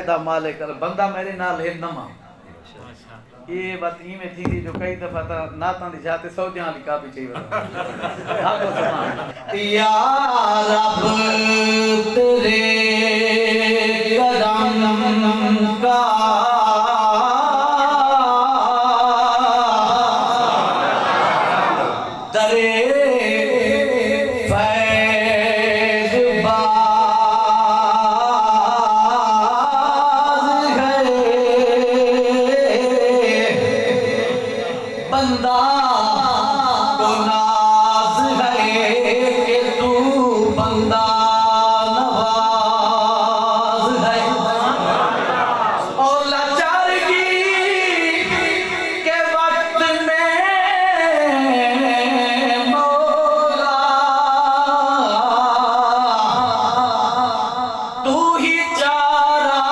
दा मालिक बंदा मेरे नाल है नमा ये बात ई में थी कि जो कई दफा ता नाता दी जाते सौदियां वाली का भी चाहिए बता आपको सुना या रब तेरे कदम का दरे बंदा को नाज है कि तू बंदा नवाज है और लाचारगी के वक्त में मौला तू ही चारा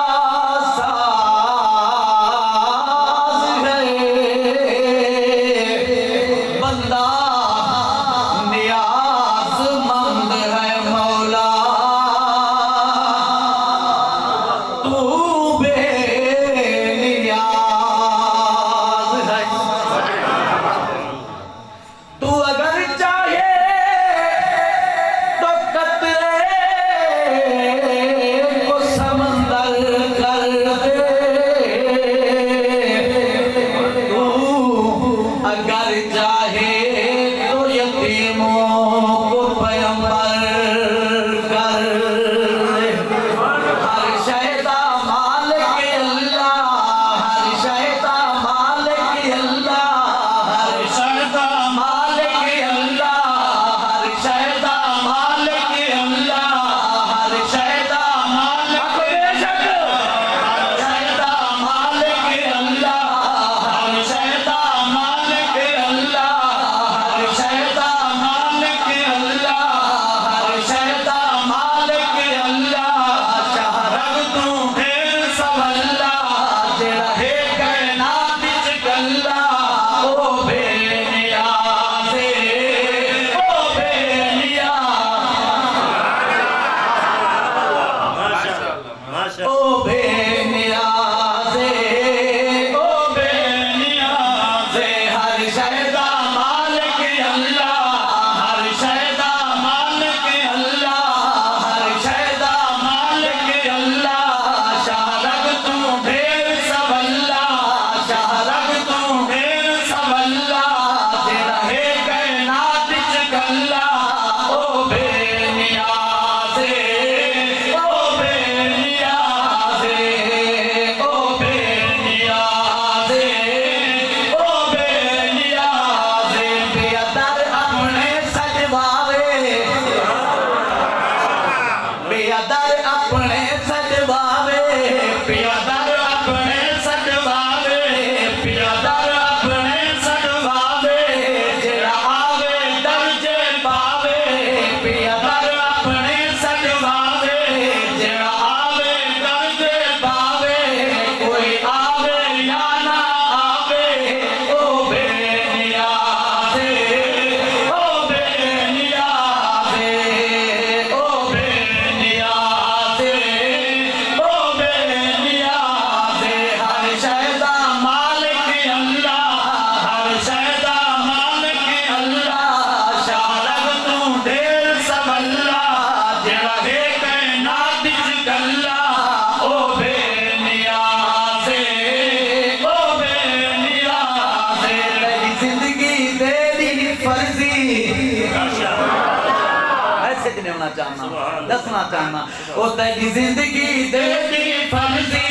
दसना चाहना ओ तेरी जिंदगी दे दी फर्जी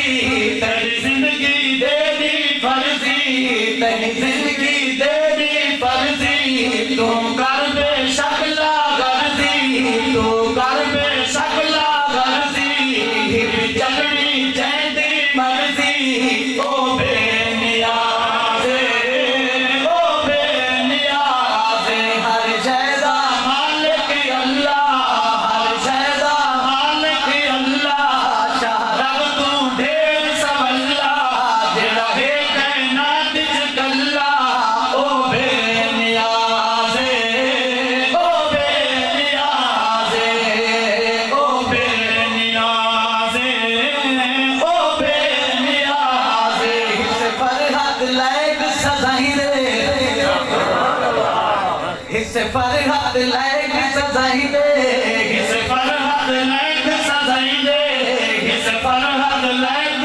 तेरी जिंदगी दे दी फर्जी तेरी जिंदगी दे दी फर्जी तू कर बे शकला गर्जी तू कर बे शकला गर्जी चलनी चाहती मर्जी ओ बेनियाज़े ओ बेनियाज़े हर शैदा मालिक अल्लाह हर शैदा मालिक अल्लाह शाह फरहद लायक सजाइंदे किसे फरहद लायक सजाइंदे किसे फरहद लायक